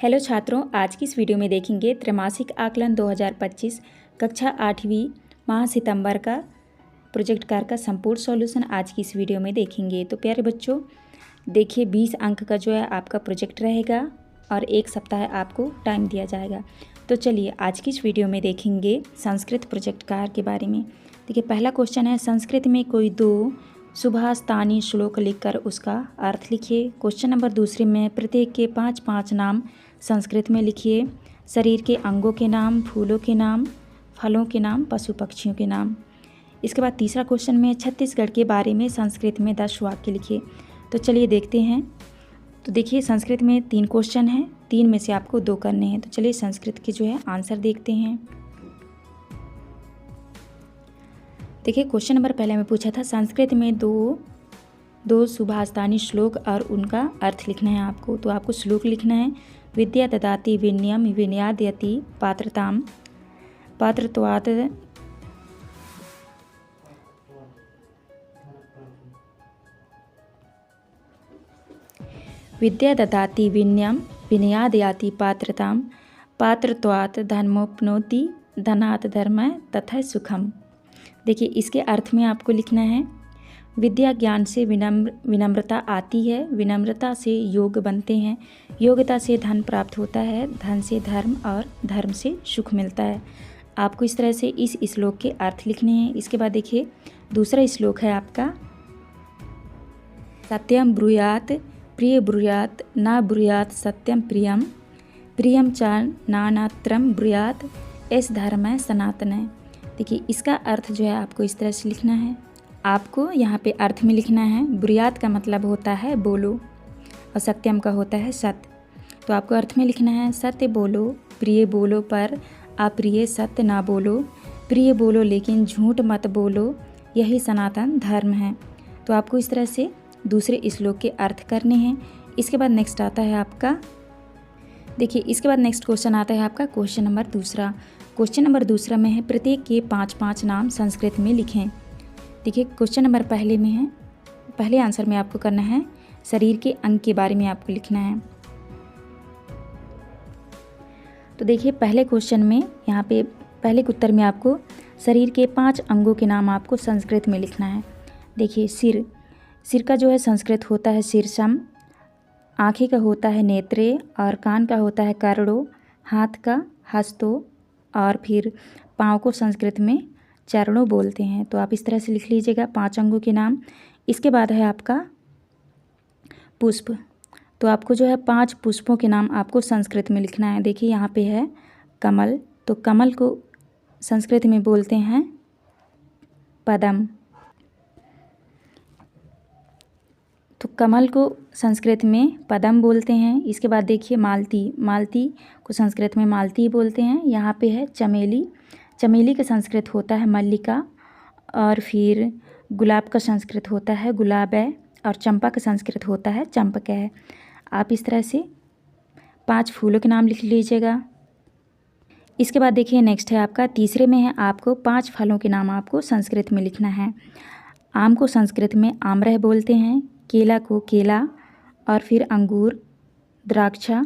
Hello छात्रों, आज की इस वीडियो में देखेंगे त्रैमासिक आकलन 2025 कक्षा 8वीं माह सितंबर का प्रोजेक्ट कार्य का संपूर्ण सॉल्यूशन आज की इस वीडियो में देखेंगे। तो प्यारे बच्चों, देखिए 20 अंक का जो है आपका प्रोजेक्ट रहेगा और एक सप्ताह आपको टाइम दिया जाएगा। तो चलिए आज की इस वीडियो में देखेंगे संस्कृत प्रोजेक्ट कार्य के बारे में। देखिए पहला क्वेश्चन है, संस्कृत में कोई दो सुभाषितानी श्लोक लिखकर उसका अर्थ लिखिए। क्वेश्चन नंबर दूसरे में प्रत्येक के 5-5 नाम संस्कृत में लिखिए। शरीर के अंगों के नाम, फूलों के नाम, फलों के नाम, पशु पक्षियों के नाम। इसके बाद तीसरा क्वेश्चन में छत्तीसगढ़ के बारे में संस्कृत में 10 वाक्य लिखिए। तो चलिए देखते हैं। तो देखिए संस्कृत में 3 क्वेश्चन हैं, 3 में से आपको 2 करने हैं। तो चलिए संस्कृत के जो है आंसर देखते हैं। देखिए क्वेश्चन नंबर पहले में पूछा था संस्कृत में दो सुभाषितानी श्लोक और उनका अर्थ लिखना है आपको। तो आपको श्लोक लिखना है, विद्या ददाति विनयम विनयादयति पात्रताम पात्रत्वात् विद्या ददाति विनयम विनयादयाति पात्रताम पात्रत्वात् धर्मोपनोति धनात् धर्म तथा सुखम। देखिए इसके अर्थ में आपको लिखना है, विद्या ज्ञान से विनम्रता आती है, विनम्रता से योग बनते हैं, योग्यता से धन प्राप्त होता है, धन से धर्म और धर्म से सुख मिलता है। आपको इस तरह से इस श्लोक के अर्थ लिखने हैं। इसके बाद देखिए दूसरा श्लोक है आपका, सत्यम ब्रूयात प्रिय ब्रूयात ना ब्रूयात सत्यम प्रियम प्रियम च नानात्रम ब्रूयात एस धर्म है सनातन है। देखिए इसका अर्थ जो है आपको इस तरह से लिखना है। आपको यहाँ पे अर्थ में लिखना है, बुरियात का मतलब होता है बोलो और सत्यम का होता है सत्य। तो आपको अर्थ में लिखना है, सत्य बोलो, प्रिय बोलो पर अप्रिय सत्य ना बोलो, प्रिय बोलो लेकिन झूठ मत बोलो, यही सनातन धर्म है। तो आपको इस तरह से दूसरे श्लोक के अर्थ करने हैं। इसके बाद नेक्स्ट आता है आपका, देखिए इसके बाद नेक्स्ट क्वेश्चन आता है आपका क्वेश्चन नंबर दूसरा। क्वेश्चन नंबर दूसरा में है, प्रत्येक के 5-5 नाम संस्कृत में लिखें। देखिए क्वेश्चन नंबर पहले में है, पहले आंसर में आपको करना है, शरीर के अंग के बारे में आपको लिखना है। तो देखिए पहले क्वेश्चन में यहाँ पे पहले के उत्तर में आपको शरीर के 5 अंगों के नाम आपको संस्कृत में लिखना है। देखिए सिर का जो है संस्कृत होता है शीर्षम, आँखें का होता है नेत्रे और कान का होता है कर्णो, हाथ का हस्तो और फिर पाँव को संस्कृत में चरणों बोलते हैं। तो आप इस तरह से लिख लीजिएगा 5 अंगों के नाम। इसके बाद है आपका पुष्प। तो आपको जो है 5 पुष्पों के नाम आपको संस्कृत में लिखना है। देखिए यहाँ पे है कमल, तो कमल को संस्कृत में बोलते हैं पदम। तो कमल को संस्कृत में पदम बोलते हैं। इसके बाद देखिए मालती को संस्कृत में मालती बोलते हैं। यहाँ पे है चमेली का संस्कृत होता है मल्लिका, और फिर गुलाब का संस्कृत होता है गुलाब है, और चंपा का संस्कृत होता है चंपक है। आप इस तरह से 5 फूलों के नाम लिख लीजिएगा। इसके बाद देखिए नेक्स्ट है आपका तीसरे में है, आपको 5 फलों के नाम आपको संस्कृत में लिखना है। आम को संस्कृत में आम्रह बोलते हैं, केला को केला, और फिर अंगूर द्राक्षा,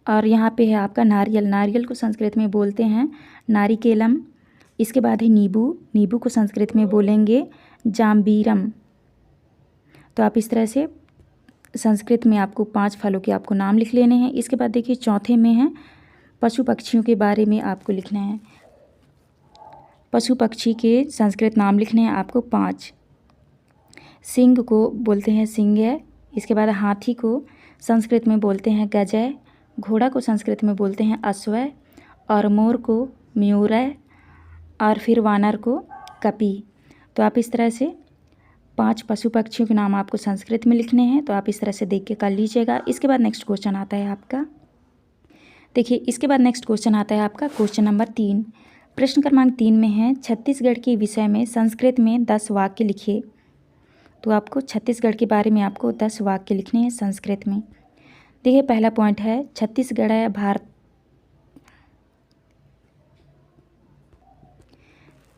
और यहाँ पे है आपका नारियल को संस्कृत में बोलते हैं नारिकेलम। इसके बाद है नींबू को संस्कृत में बोलेंगे जाम्बीरम। तो आप इस तरह से संस्कृत में आपको 5 फलों के आपको नाम लिख लेने हैं। इसके बाद देखिए चौथे में है, पशु पक्षियों के बारे में आपको लिखना है। पशु पक्षी के संस्कृत नाम लिखने हैं आपको 5। सिंह को बोलते हैं सिंह। इसके बाद हाथी को संस्कृत में बोलते हैं गजय, घोड़ा को संस्कृत में बोलते हैं अश्व, और मोर को मयूर, और फिर वानर को कपि। तो आप इस तरह से 5 पशु पक्षियों के नाम आपको संस्कृत में लिखने हैं। तो आप इस तरह से देख के कर लीजिएगा। इसके बाद नेक्स्ट क्वेश्चन आता है आपका, देखिए इसके बाद नेक्स्ट क्वेश्चन आता है आपका क्वेश्चन नंबर 3। प्रश्न क्रमांक 3 में है, छत्तीसगढ़ के विषय में संस्कृत में 10 वाक्य लिखिए। तो आपको छत्तीसगढ़ के बारे में आपको 10 वाक्य लिखने हैं संस्कृत में। देखिए पहला पॉइंट है, छत्तीसगढ़ है भारत।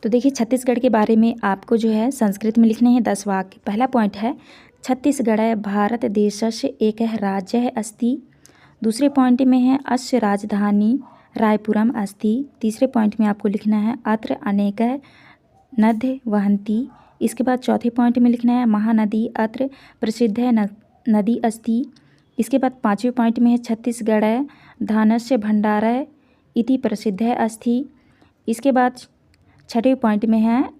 तो देखिए छत्तीसगढ़ के बारे में आपको जो है संस्कृत में लिखने हैं 10 वाक्य। पहला पॉइंट है, छत्तीसगढ़ भारत देशस्य एकः राज्यः अस्ति दूसरे पॉइंट में है अस्य राजधानी रायपुरम अस्ति। तीसरे पॉइंट में आपको लिखना है अत्र अनेकः नद्यः वहन्ति। इसके बाद चौथे पॉइंट में लिखना है महानदी अत्र प्रसिद्धः नदी अस्ति। इसके बाद पाँचवें पॉइंट में है छत्तीसगढ़ धानस्य भंडारः इति प्रसिद्धः अस्ति। इसके बाद छठे पॉइंट में है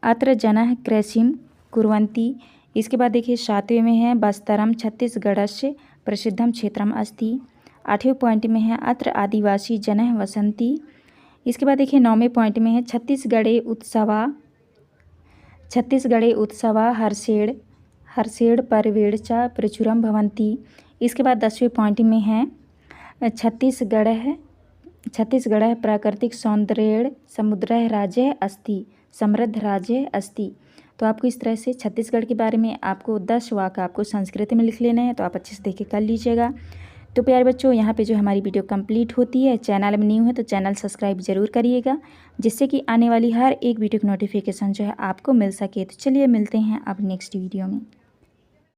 अत्र जनः कृषिं कुर्वन्ति। इसके बाद देखिए सातवें में है बस्तरम छत्तीसगढ़स्य प्रसिद्धम क्षेत्रम अस्ति। आठवें पॉइंट में है अत्र आदिवासी जनः वसन्ति। इसके बाद देखिए नौवें पॉइंट में है छत्तीसगढ़े उत्सवा हर्षेण पर्वेण च प्रचुरम भवन्ति। इसके बाद 10वें पॉइंट में है छत्तीसगढ़ प्राकृतिक सौंदर्येण समृद्धः राज्यः अस्ति तो आपको इस तरह से छत्तीसगढ़ के बारे में आपको 10 वाक्य आपको संस्कृत में लिख लेने हैं। तो आप अच्छे से देख के कर लीजिएगा। तो प्यारे बच्चों, यहाँ पे जो हमारी वीडियो कंप्लीट होती है, चैनल में न्यू है तो चैनल सब्सक्राइब जरूर करिएगा, जिससे कि आने वाली हर एक वीडियो की नोटिफिकेशन जो है आपको मिल सके। तो चलिए मिलते हैं अब नेक्स्ट वीडियो में।